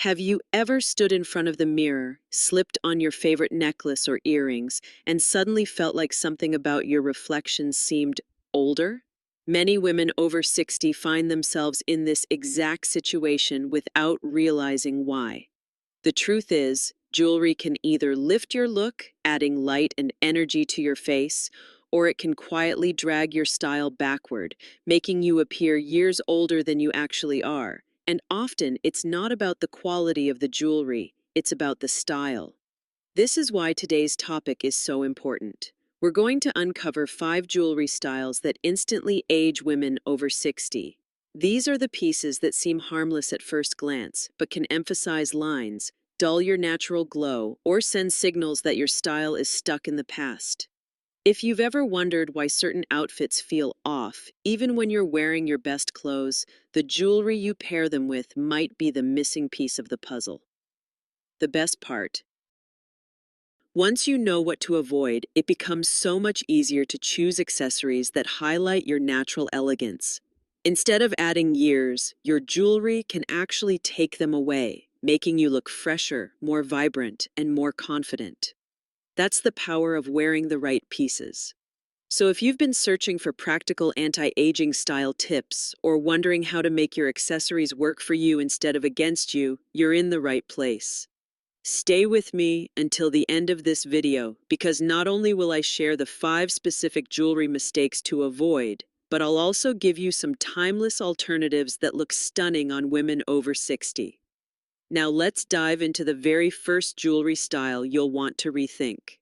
Have you ever stood in front of the mirror, slipped on your favorite necklace or earrings, and suddenly felt like something about your reflection seemed older? Many women over 60 find themselves in this exact situation without realizing why. The truth is, jewelry can either lift your look, adding light and energy to your face, or it can quietly drag your style backward, making you appear years older than you actually are. And often, it's not about the quality of the jewelry, it's about the style. This is why today's topic is so important. We're going to uncover 5 jewelry styles that instantly age women over 60. These are the pieces that seem harmless at first glance, but can emphasize lines, dull your natural glow, or send signals that your style is stuck in the past. If you've ever wondered why certain outfits feel off, even when you're wearing your best clothes, the jewelry you pair them with might be the missing piece of the puzzle. The best part: once you know what to avoid, it becomes so much easier to choose accessories that highlight your natural elegance. Instead of adding years, your jewelry can actually take them away, making you look fresher, more vibrant, and more confident. That's the power of wearing the right pieces. So if you've been searching for practical anti-aging style tips or wondering how to make your accessories work for you instead of against you, you're in the right place. Stay with me until the end of this video because not only will I share the 5 specific jewelry mistakes to avoid, but I'll also give you some timeless alternatives that look stunning on women over 60. Now let's dive into the very first jewelry style you'll want to rethink.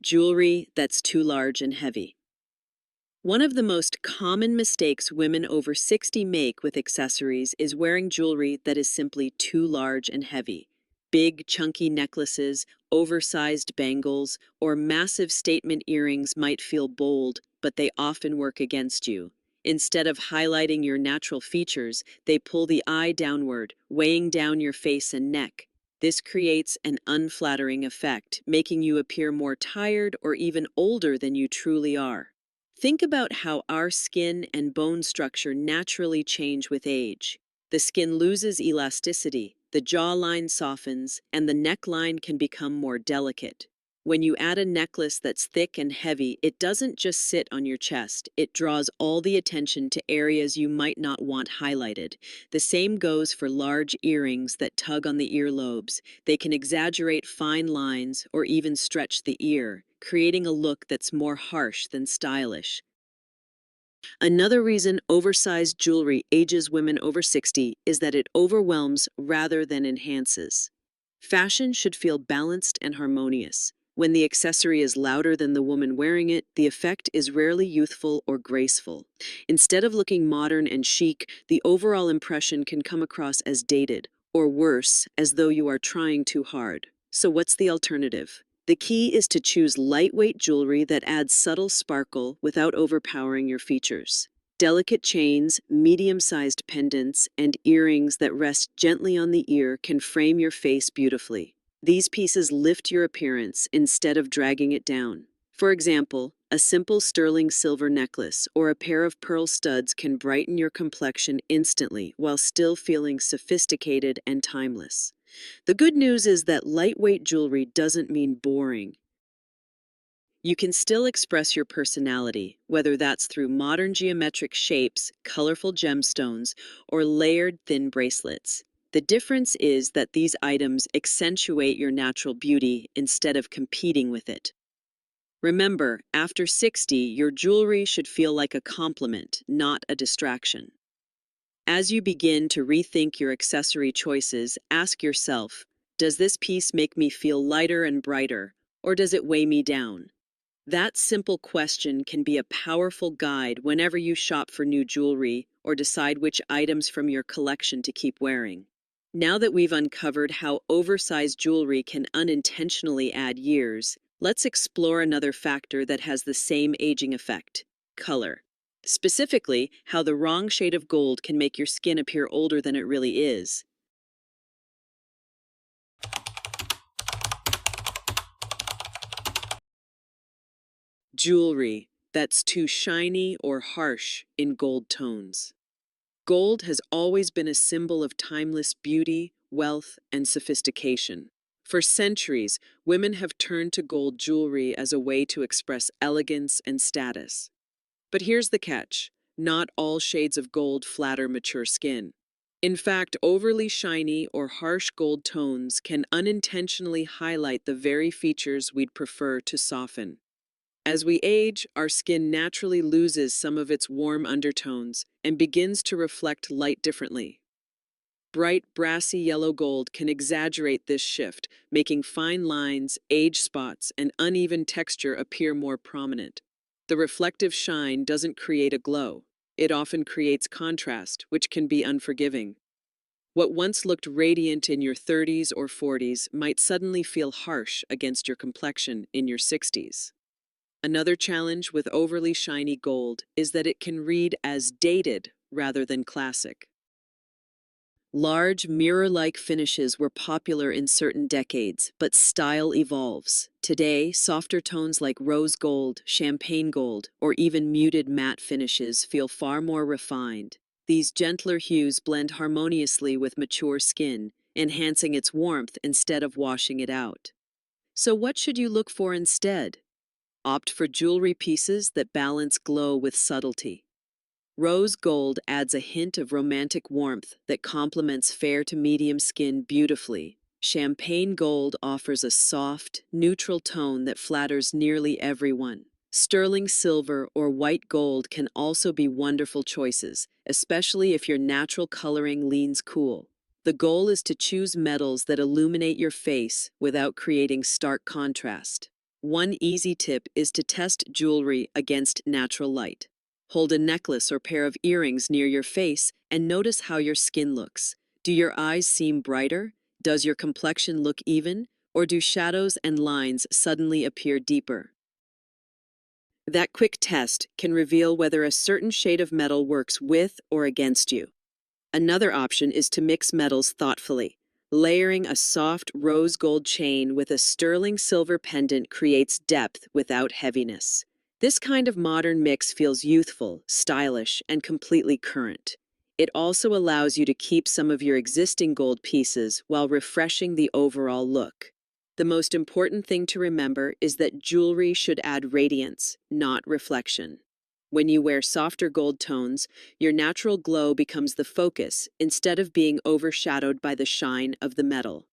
Jewelry that's too large and heavy. One of the most common mistakes women over 60 make with accessories is wearing jewelry that is simply too large and heavy. Big, chunky necklaces, oversized bangles, or massive statement earrings might feel bold, but they often work against you. Instead of highlighting your natural features, they pull the eye downward, weighing down your face and neck. This creates an unflattering effect, making you appear more tired or even older than you truly are. Think about how our skin and bone structure naturally change with age. The skin loses elasticity, the jawline softens, and the neckline can become more delicate. When you add a necklace that's thick and heavy, it doesn't just sit on your chest, it draws all the attention to areas you might not want highlighted. The same goes for large earrings that tug on the earlobes. They can exaggerate fine lines or even stretch the ear, creating a look that's more harsh than stylish. Another reason oversized jewelry ages women over 60 is that it overwhelms rather than enhances. Fashion should feel balanced and harmonious. When the accessory is louder than the woman wearing it, the effect is rarely youthful or graceful. Instead of looking modern and chic, the overall impression can come across as dated, or worse, as though you are trying too hard. So what's the alternative? The key is to choose lightweight jewelry that adds subtle sparkle without overpowering your features. Delicate chains, medium-sized pendants, and earrings that rest gently on the ear can frame your face beautifully. These pieces lift your appearance instead of dragging it down. For example, a simple sterling silver necklace or a pair of pearl studs can brighten your complexion instantly while still feeling sophisticated and timeless. The good news is that lightweight jewelry doesn't mean boring. You can still express your personality, whether that's through modern geometric shapes, colorful gemstones, or layered thin bracelets. The difference is that these items accentuate your natural beauty instead of competing with it. Remember, after 60, your jewelry should feel like a complement, not a distraction. As you begin to rethink your accessory choices, ask yourself, does this piece make me feel lighter and brighter, or does it weigh me down? That simple question can be a powerful guide whenever you shop for new jewelry or decide which items from your collection to keep wearing. Now that we've uncovered how oversized jewelry can unintentionally add years, let's explore another factor that has the same aging effect: color. Specifically, how the wrong shade of gold can make your skin appear older than it really is. Jewelry. that's too shiny or harsh in gold tones. Gold has always been a symbol of timeless beauty, wealth, and sophistication. For centuries, women have turned to gold jewelry as a way to express elegance and status. But here's the catch: not all shades of gold flatter mature skin. In fact, overly shiny or harsh gold tones can unintentionally highlight the very features we'd prefer to soften. As we age, our skin naturally loses some of its warm undertones and begins to reflect light differently. Bright, brassy yellow gold can exaggerate this shift, making fine lines, age spots, and uneven texture appear more prominent. The reflective shine doesn't create a glow. It often creates contrast, which can be unforgiving. What once looked radiant in your 30s or 40s might suddenly feel harsh against your complexion in your 60s. Another challenge with overly shiny gold is that it can read as dated rather than classic. Large, mirror-like finishes were popular in certain decades, but style evolves. Today, softer tones like rose gold, champagne gold, or even muted matte finishes feel far more refined. These gentler hues blend harmoniously with mature skin, enhancing its warmth instead of washing it out. So what should you look for instead? Opt for jewelry pieces that balance glow with subtlety. Rose gold adds a hint of romantic warmth that complements fair to medium skin beautifully. Champagne gold offers a soft, neutral tone that flatters nearly everyone. Sterling silver or white gold can also be wonderful choices, especially if your natural coloring leans cool. The goal is to choose metals that illuminate your face without creating stark contrast. One easy tip is to test jewelry against natural light. Hold a necklace or pair of earrings near your face and notice how your skin looks. Do your eyes seem brighter? Does your complexion look even? Or do shadows and lines suddenly appear deeper? That quick test can reveal whether a certain shade of metal works with or against you. Another option is to mix metals thoughtfully. Layering a soft rose gold chain with a sterling silver pendant creates depth without heaviness. This kind of modern mix feels youthful, stylish, and completely current. It also allows you to keep some of your existing gold pieces while refreshing the overall look. The most important thing to remember is that jewelry should add radiance, not reflection. When you wear softer gold tones, your natural glow becomes the focus instead of being overshadowed by the shine of the metal.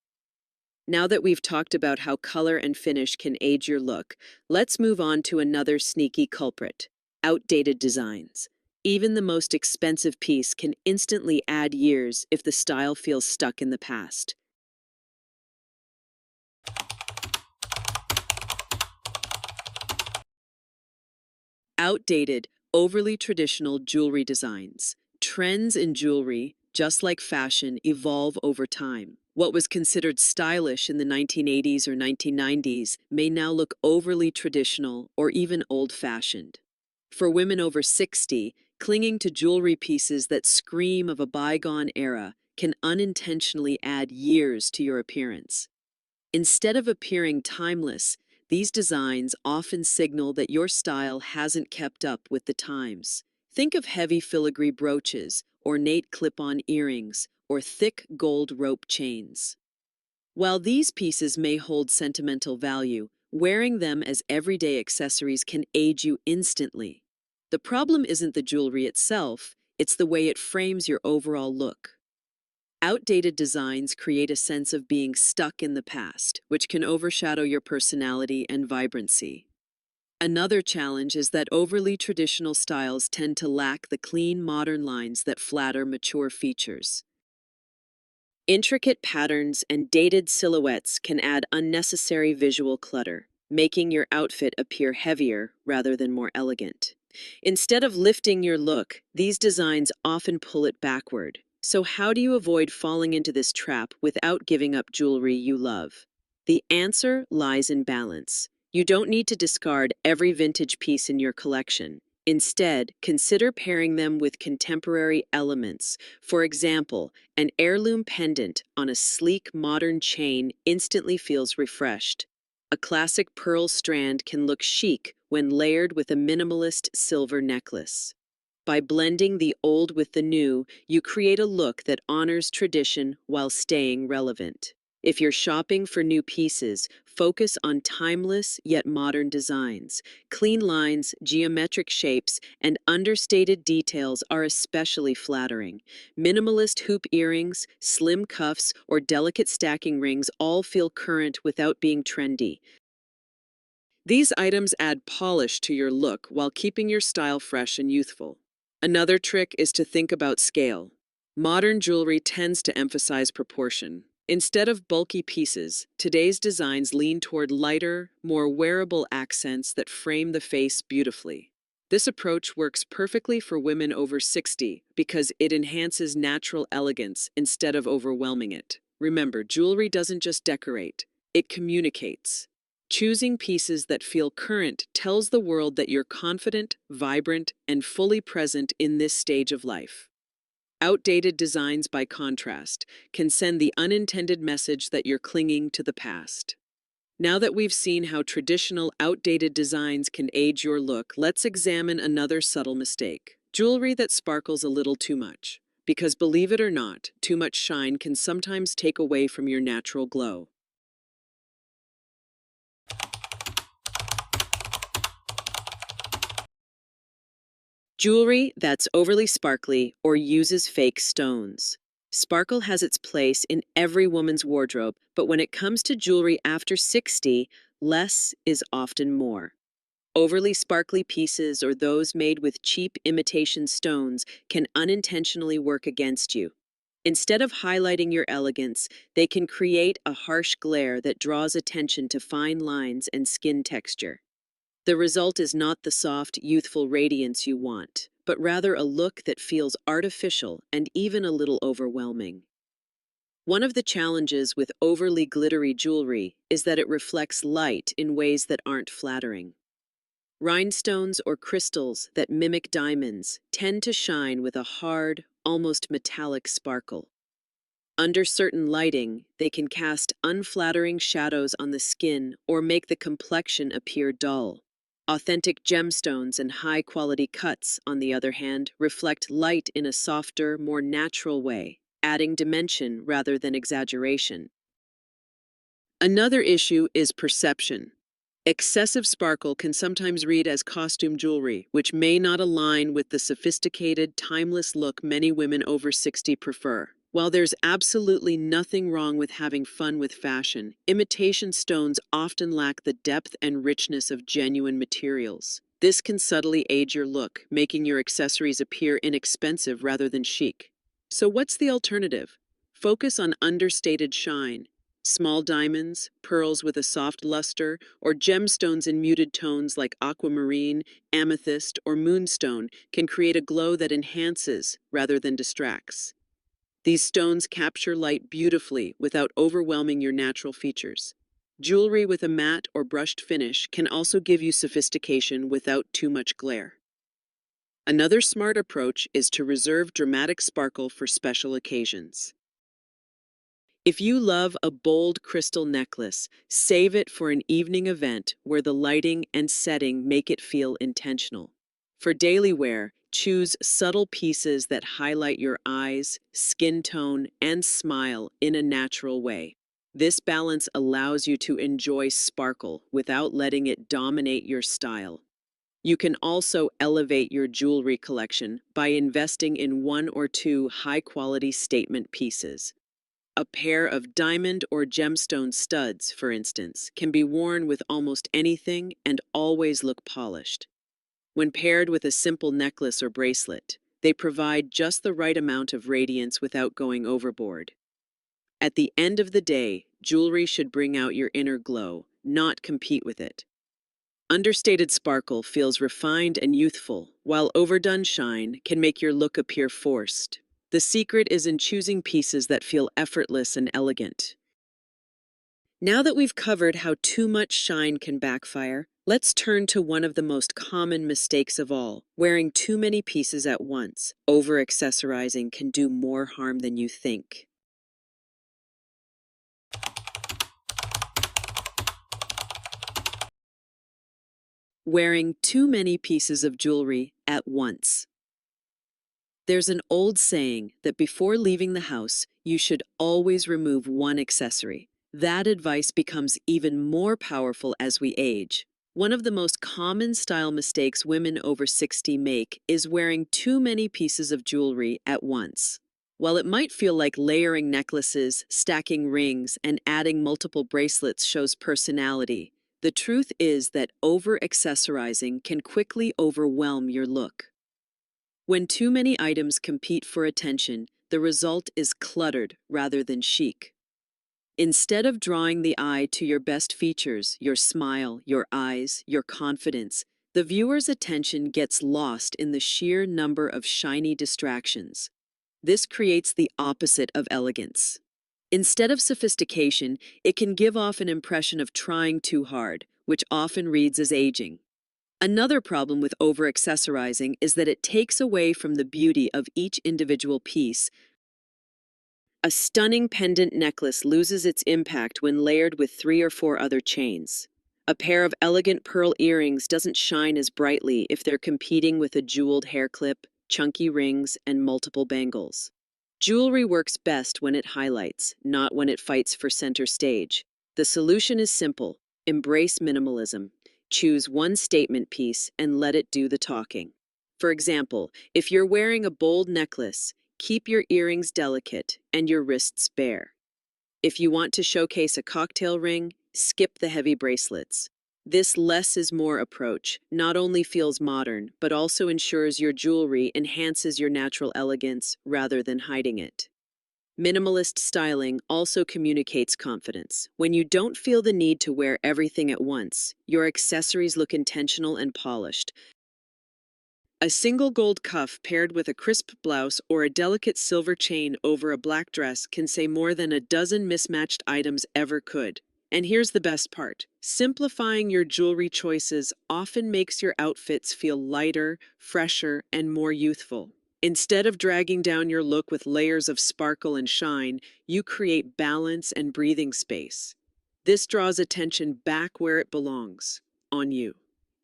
Now that we've talked about how color and finish can age your look, let's move on to another sneaky culprit: outdated designs. Even the most expensive piece can instantly add years if the style feels stuck in the past. Outdated, overly traditional jewelry designs. Trends in jewelry, just like fashion, evolve over time. What was considered stylish in the 1980s or 1990s may now look overly traditional or even old-fashioned. For women over 60, clinging to jewelry pieces that scream of a bygone era can unintentionally add years to your appearance. Instead of appearing timeless, these designs often signal that your style hasn't kept up with the times. Think of heavy filigree brooches, ornate clip-on earrings, or thick gold rope chains. While these pieces may hold sentimental value, wearing them as everyday accessories can age you instantly. The problem isn't the jewelry itself, it's the way it frames your overall look. Outdated designs create a sense of being stuck in the past, which can overshadow your personality and vibrancy. Another challenge is that overly traditional styles tend to lack the clean, modern lines that flatter mature features. Intricate patterns and dated silhouettes can add unnecessary visual clutter, making your outfit appear heavier rather than more elegant. Instead of lifting your look, these designs often pull it backward. So how do you avoid falling into this trap without giving up jewelry you love? The answer lies in balance. You don't need to discard every vintage piece in your collection. Instead, consider pairing them with contemporary elements. For example, an heirloom pendant on a sleek modern chain instantly feels refreshed. A classic pearl strand can look chic when layered with a minimalist silver necklace. By blending the old with the new, you create a look that honors tradition while staying relevant. If you're shopping for new pieces, focus on timeless yet modern designs. Clean lines, geometric shapes, and understated details are especially flattering. Minimalist hoop earrings, slim cuffs, or delicate stacking rings all feel current without being trendy. These items add polish to your look while keeping your style fresh and youthful. Another trick is to think about scale. Modern jewelry tends to emphasize proportion. Instead of bulky pieces, today's designs lean toward lighter, more wearable accents that frame the face beautifully. This approach works perfectly for women over 60 because it enhances natural elegance instead of overwhelming it. Remember, jewelry doesn't just decorate, it communicates. Choosing pieces that feel current tells the world that you're confident, vibrant, and fully present in this stage of life. Outdated designs, by contrast, can send the unintended message that you're clinging to the past. Now that we've seen how traditional, outdated designs can age your look, let's examine another subtle mistake: jewelry that sparkles a little too much. Because believe it or not, too much shine can sometimes take away from your natural glow. Jewelry that's overly sparkly or uses fake stones. Sparkle has its place in every woman's wardrobe, but when it comes to jewelry after 60, less is often more. Overly sparkly pieces or those made with cheap imitation stones can unintentionally work against you. Instead of highlighting your elegance, they can create a harsh glare that draws attention to fine lines and skin texture. The result is not the soft, youthful radiance you want, but rather a look that feels artificial and even a little overwhelming. One of the challenges with overly glittery jewelry is that it reflects light in ways that aren't flattering. Rhinestones or crystals that mimic diamonds tend to shine with a hard, almost metallic sparkle. Under certain lighting, they can cast unflattering shadows on the skin or make the complexion appear dull. Authentic gemstones and high-quality cuts, on the other hand, reflect light in a softer, more natural way, adding dimension rather than exaggeration. Another issue is perception. Excessive sparkle can sometimes read as costume jewelry, which may not align with the sophisticated, timeless look many women over 60 prefer. While there's absolutely nothing wrong with having fun with fashion, imitation stones often lack the depth and richness of genuine materials. This can subtly age your look, making your accessories appear inexpensive rather than chic. So what's the alternative? Focus on understated shine. Small diamonds, pearls with a soft luster, or gemstones in muted tones like aquamarine, amethyst, or moonstone can create a glow that enhances rather than distracts. These stones capture light beautifully without overwhelming your natural features. Jewelry with a matte or brushed finish can also give you sophistication without too much glare. Another smart approach is to reserve dramatic sparkle for special occasions. If you love a bold crystal necklace, save it for an evening event where the lighting and setting make it feel intentional. For daily wear, choose subtle pieces that highlight your eyes, skin tone, and smile in a natural way. This balance allows you to enjoy sparkle without letting it dominate your style. You can also elevate your jewelry collection by investing in one or two high-quality statement pieces. A pair of diamond or gemstone studs, for instance, can be worn with almost anything and always look polished. When paired with a simple necklace or bracelet, they provide just the right amount of radiance without going overboard. At the end of the day, jewelry should bring out your inner glow, not compete with it. Understated sparkle feels refined and youthful, while overdone shine can make your look appear forced. The secret is in choosing pieces that feel effortless and elegant. Now that we've covered how too much shine can backfire, let's turn to one of the most common mistakes of all: wearing too many pieces at once. Over-accessorizing can do more harm than you think. Wearing too many pieces of jewelry at once. There's an old saying that before leaving the house, you should always remove one accessory. That advice becomes even more powerful as we age. One of the most common style mistakes women over 60 make is wearing too many pieces of jewelry at once. While it might feel like layering necklaces, stacking rings, and adding multiple bracelets shows personality, the truth is that over-accessorizing can quickly overwhelm your look. When too many items compete for attention, the result is cluttered rather than chic. Instead of drawing the eye to your best features, your smile, your eyes, your confidence, the viewer's attention gets lost in the sheer number of shiny distractions. This creates the opposite of elegance. Instead of sophistication, it can give off an impression of trying too hard, which often reads as aging. Another problem with over-accessorizing is that it takes away from the beauty of each individual piece. A stunning pendant necklace loses its impact when layered with 3 or 4 other chains. A pair of elegant pearl earrings doesn't shine as brightly if they're competing with a jeweled hair clip, chunky rings, and multiple bangles. Jewelry works best when it highlights, not when it fights for center stage. The solution is simple: embrace minimalism. Choose one statement piece and let it do the talking. For example, if you're wearing a bold necklace, keep your earrings delicate and your wrists bare. If you want to showcase a cocktail ring, skip the heavy bracelets. This less is more approach not only feels modern, but also ensures your jewelry enhances your natural elegance rather than hiding it. Minimalist styling also communicates confidence. When you don't feel the need to wear everything at once, your accessories look intentional and polished. A single gold cuff paired with a crisp blouse or a delicate silver chain over a black dress can say more than a dozen mismatched items ever could. And here's the best part: simplifying your jewelry choices often makes your outfits feel lighter, fresher, and more youthful. Instead of dragging down your look with layers of sparkle and shine, you create balance and breathing space. This draws attention back where it belongs: on you.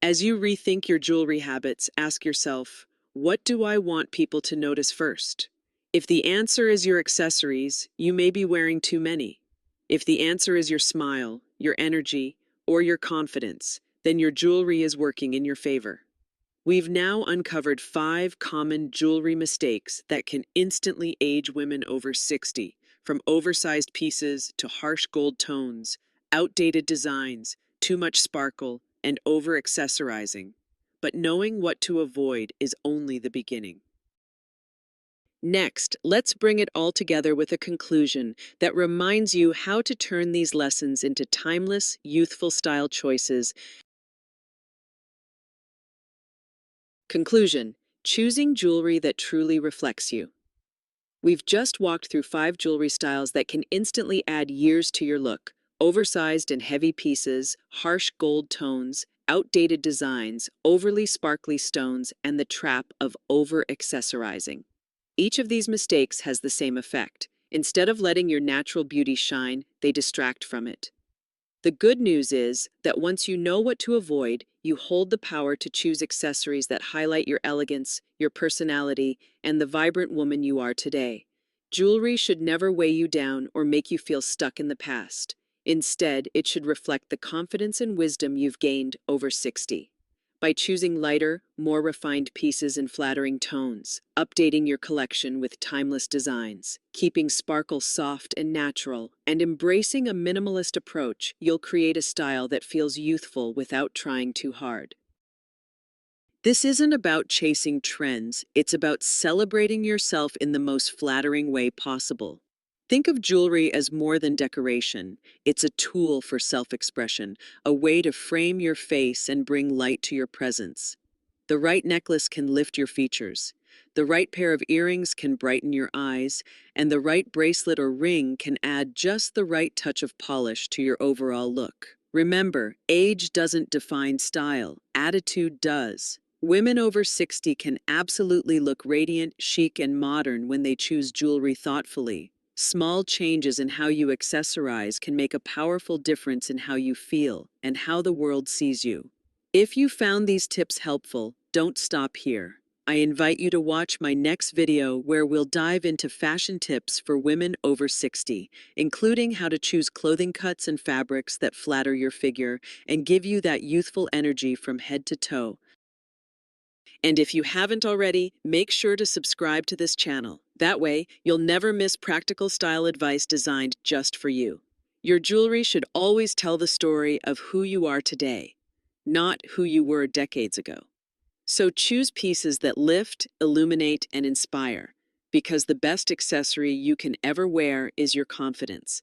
As you rethink your jewelry habits, ask yourself, what do I want people to notice first? If the answer is your accessories, you may be wearing too many. If the answer is your smile, your energy, or your confidence, then your jewelry is working in your favor. We've now uncovered 5 common jewelry mistakes that can instantly age women over 60, from oversized pieces to harsh gold tones, outdated designs, too much sparkle, and over-accessorizing. But knowing what to avoid is only the beginning. Next, let's bring it all together with a conclusion that reminds you how to turn these lessons into timeless, youthful style choices. Conclusion: choosing jewelry that truly reflects you. We've just walked through 5 jewelry styles that can instantly add years to your look: oversized and heavy pieces, harsh gold tones, outdated designs, overly sparkly stones, and the trap of over-accessorizing. Each of these mistakes has the same effect. Instead of letting your natural beauty shine, they distract from it. The good news is that once you know what to avoid, you hold the power to choose accessories that highlight your elegance, your personality, and the vibrant woman you are today. Jewelry should never weigh you down or make you feel stuck in the past. Instead, it should reflect the confidence and wisdom you've gained over 60. By choosing lighter, more refined pieces in flattering tones, updating your collection with timeless designs, keeping sparkle soft and natural, and embracing a minimalist approach, you'll create a style that feels youthful without trying too hard. This isn't about chasing trends, it's about celebrating yourself in the most flattering way possible. Think of jewelry as more than decoration. It's a tool for self-expression, a way to frame your face and bring light to your presence. The right necklace can lift your features. The right pair of earrings can brighten your eyes, and the right bracelet or ring can add just the right touch of polish to your overall look. Remember, age doesn't define style, attitude does. Women over 60 can absolutely look radiant, chic, and modern when they choose jewelry thoughtfully. Small changes in how you accessorize can make a powerful difference in how you feel and how the world sees you. If you found these tips helpful, don't stop here. I invite you to watch my next video where we'll dive into fashion tips for women over 60, including how to choose clothing cuts and fabrics that flatter your figure and give you that youthful energy from head to toe. And if you haven't already, make sure to subscribe to this channel. That way, you'll never miss practical style advice designed just for you. Your jewelry should always tell the story of who you are today, not who you were decades ago. So choose pieces that lift, illuminate, and inspire, because the best accessory you can ever wear is your confidence.